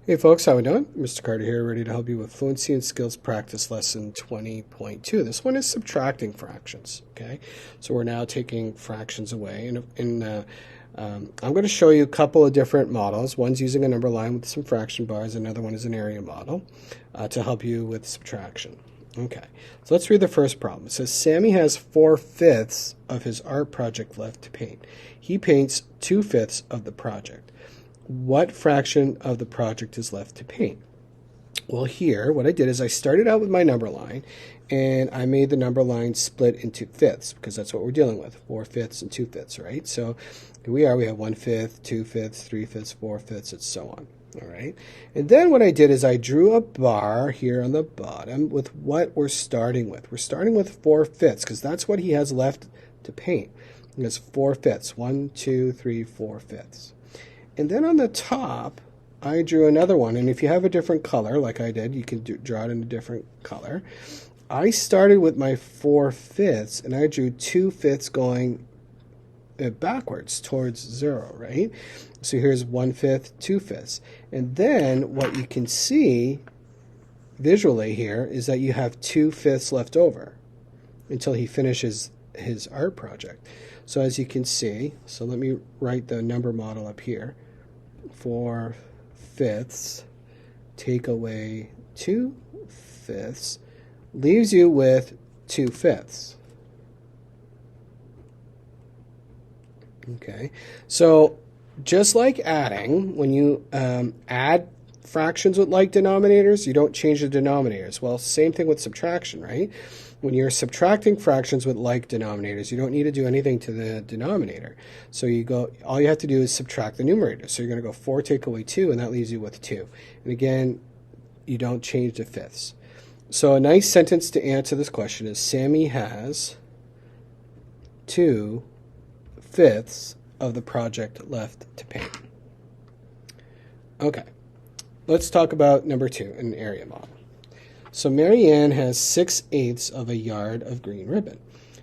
Hey folks, how we doing? Mr. Carter here, ready to help you with Fluency and Skills Practice Lesson 20.2. This one is subtracting fractions, okay? So we're now taking fractions away, and I'm going to show you a couple of different models. One's using a number line with some fraction bars, another one is an area model to help you with subtraction. Okay, so let's read the first problem. It says, Sammy has 4/5 of his art project left to paint. He paints 2/5 of the project. What fraction of the project is left to paint? Well, here, what I did is I started out with my number line, and I made the number line split into fifths, because that's what we're dealing with, 4/5 and 2/5, right? So here we are, we have 1/5, 2/5, 3/5, 4/5, and so on, all right? And then what I did is I drew a bar here on the bottom with what we're starting with. We're starting with 4/5, because that's what he has left to paint. He has 4/5, 1, 2, 3, 4/5. And then on the top, I drew another one. And if you have a different color, like I did, you can draw it in a different color. I started with my 4/5, and I drew 2/5 going backwards towards 0, right? So here's 1/5, 2/5. And then what you can see visually here is that you have 2/5 left over until he finishes his art project. So as you can see, so let me write the number model up here. 4/5 take away 2/5 leaves you with 2/5. Okay, so just like adding, when you add fractions with like denominators, you don't change the denominators. Well, same thing with subtraction, right? When you're subtracting fractions with like denominators, you don't need to do anything to the denominator. So all you have to do is subtract the numerator. So you're going to go 4 take away 2, and that leaves you with 2. And again, you don't change the fifths. So a nice sentence to answer this question is Sammy has 2/5 of the project left to paint. Okay, let's talk about number 2, an area model. So Marianne has 6/8 of a yard of green ribbon.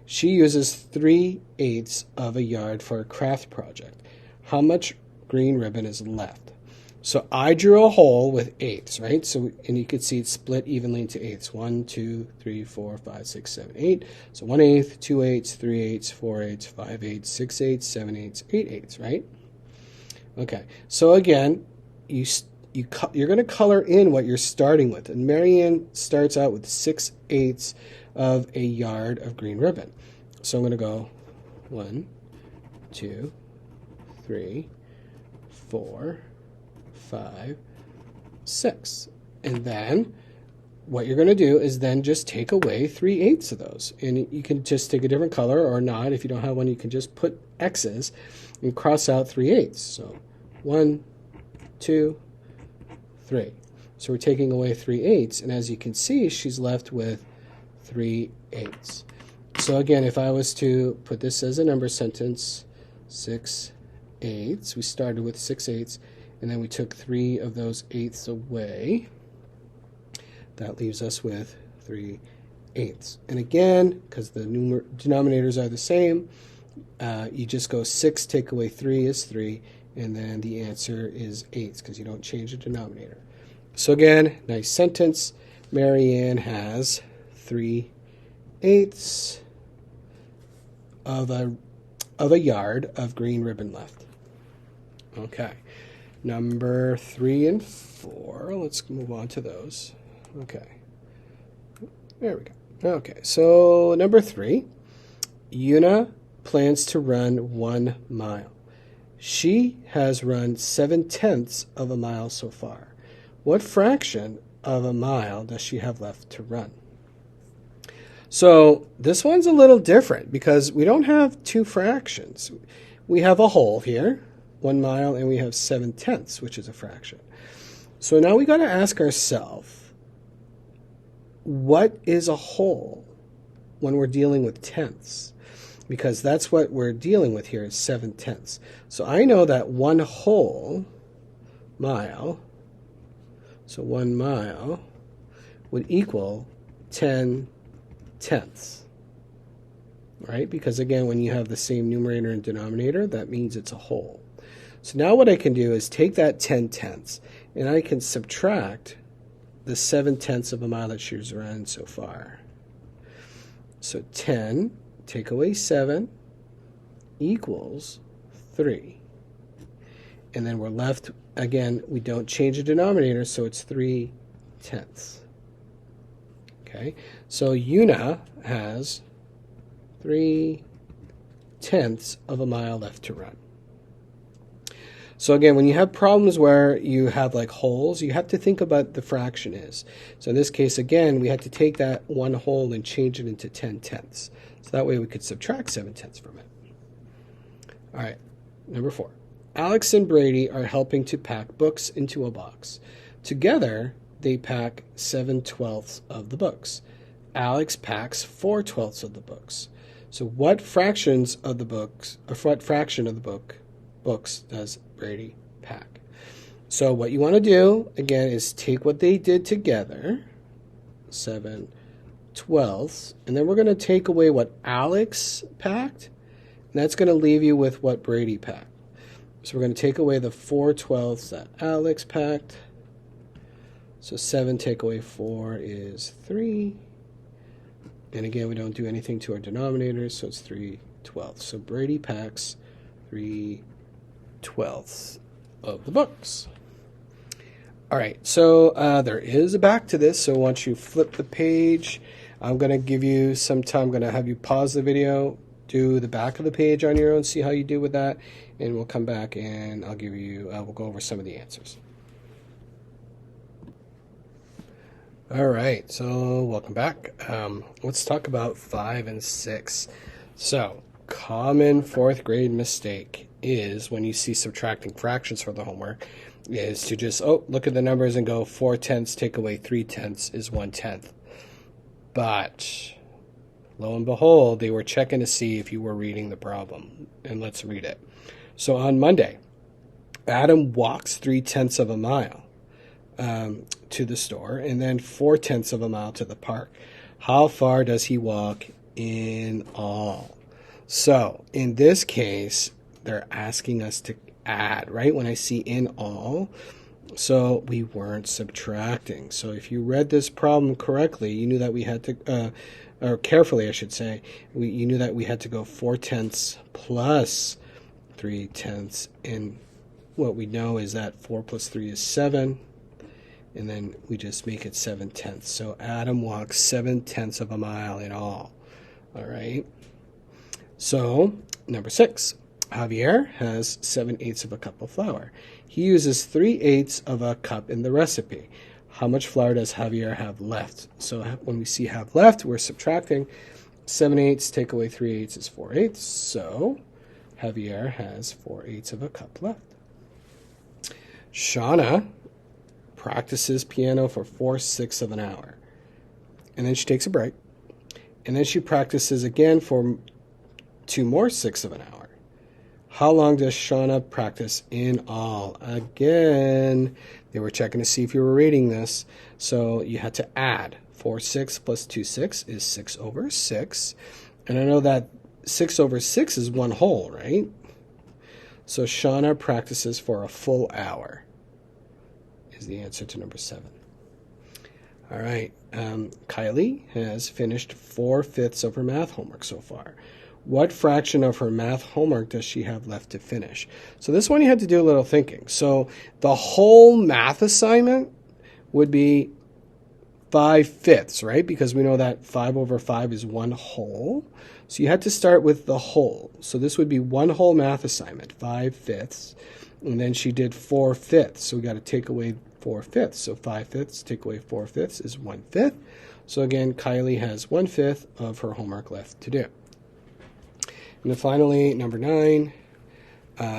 She uses 3/8 of a yard for a craft project. How much green ribbon is left? So I drew a hole with eighths, right? And you can see it's split evenly into eighths. 1, 2, 3, 4, 5, 6, 7, 8. So 1/8, 2/8, 3/8, 4/8, 5/8, 6/8, 7/8, 8/8, right? Okay, so again, you're going to color in what you're starting with. And Marianne starts out with 6/8 of a yard of green ribbon. So I'm going to go 1, 2, 3, 4, 5, 6. And then what you're going to do is then just take away 3/8 of those. And you can just take a different color or not. If you don't have one, you can just put X's and cross out 3/8. So 1, 2, 3. So we're taking away 3/8, and as you can see, she's left with 3/8. So again, if I was to put this as a number sentence, 6/8, we started with 6/8, and then we took 3 of those eighths away. That leaves us with 3/8. And again, because the denominators are the same, you just go 6 take away 3 is 3, and then the answer is 8 because you don't change the denominator. So again, nice sentence. Marianne has 3/8 of a yard of green ribbon left. Okay, number 3 and 4. Let's move on to those. Okay, there we go. Okay, so number 3, Una plans to run 1 mile. She has run 7/10 of a mile so far. What fraction of a mile does she have left to run? So this one's a little different because we don't have 2 fractions. We have a whole here, 1 mile, and we have 7/10, which is a fraction. So now we got to ask ourselves, what is a whole when we're dealing with tenths? Because that's what we're dealing with here is 7/10. So I know that 1 whole mile, so 1 mile, would equal 10/10, right? Because again, when you have the same numerator and denominator, that means it's a whole. So now what I can do is take that 10/10 and I can subtract the 7/10 of a mile that she's run so far. So 10 take away 7 equals 3. And then we're left, again, we don't change the denominator, so it's 3/10. Okay, so Una has 3/10 of a mile left to run. So again, when you have problems where you have like holes, you have to think about the fraction is. So in this case, again, we had to take that one hole and change it into 10/10. So that way we could subtract 7/10 from it. All right, number 4. Alex and Brady are helping to pack books into a box. Together, they pack 7/12 of the books. Alex packs 4/12 of the books. So what fractions of the books, or what fraction of the books does Brady pack? So what you want to do, again, is take what they did together, 7/12, and then we're going to take away what Alex packed, and that's going to leave you with what Brady packed. So we're going to take away the 4/12 that Alex packed. So 7 take away 4 is 3. And again, we don't do anything to our denominators, so it's 3/12. So Brady packs 3/12 of the books. All right, so there is a back to this. So once you flip the page, I'm going to give you some time. I'm going to have you pause the video, do the back of the page on your own, see how you do with that, and we'll come back and I'll give you, we'll go over some of the answers. All right, so welcome back. Let's talk about 5 and 6. So, common 4th grade mistake is when you see subtracting fractions for the homework is to just, look at the numbers and go 4/10 take away 3/10 is 1/10. But lo and behold, they were checking to see if you were reading the problem. And let's read it. So on Monday, Adam walks 3/10 of a mile to the store, and then 4/10 of a mile to the park. How far does he walk in all? So in this case, they're asking us to add, right? When I see in all, so we weren't subtracting. So if you read this problem correctly, you knew that we had to, or carefully, I should say, you knew that we had to go 4/10 plus 3/10, and what we know is that 4 plus 3 is 7. And then we just make it 7/10. So Adam walks 7/10 of a mile in all. All right. So number 6, Javier has 7/8 of a cup of flour. He uses 3/8 of a cup in the recipe. How much flour does Javier have left? So when we see have left, we're subtracting. 7/8 take away 3/8 is 4/8. So Javier has 4/8 of a cup left. Shauna practices piano for 4/6 of an hour. And then she takes a break. And then she practices again for 2 more 6 of an hour. How long does Shauna practice in all? Again, they were checking to see if you were reading this. So you had to add. 4/6 plus 2/6 is 6/6. And I know that 6/6 is 1 whole, right? So Shauna practices for a full hour. Is the answer to number 7. All right. Kylie has finished 4/5 of her math homework so far. What fraction of her math homework does she have left to finish? So this one you had to do a little thinking. So the whole math assignment would be 5/5, right? Because we know that 5/5 is 1 whole. So you had to start with the whole. So this would be 1 whole math assignment, 5/5. And then she did 4/5. So we got to take away 4/5. So 5/5 take away 4/5 is 1/5. So again, Kylie has 1/5 of her homework left to do. And then finally, number 9,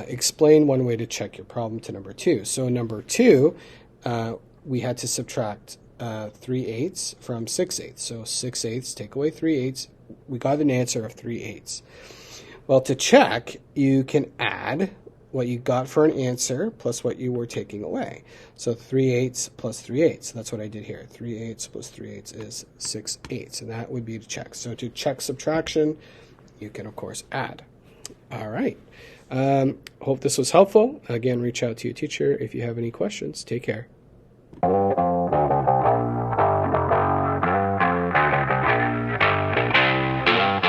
explain one way to check your problem to number 2. So number 2, we had to subtract 3/8 from 6/8. So 6/8 take away 3/8. We got an answer of 3/8. Well, to check, you can add what you got for an answer plus what you were taking away. So 3/8 plus 3/8. So that's what I did here. 3/8 plus 3/8 is 6/8. And that would be to check. So to check subtraction, you can, of course, add. All right. Hope this was helpful. Again, reach out to your teacher if you have any questions. Take care.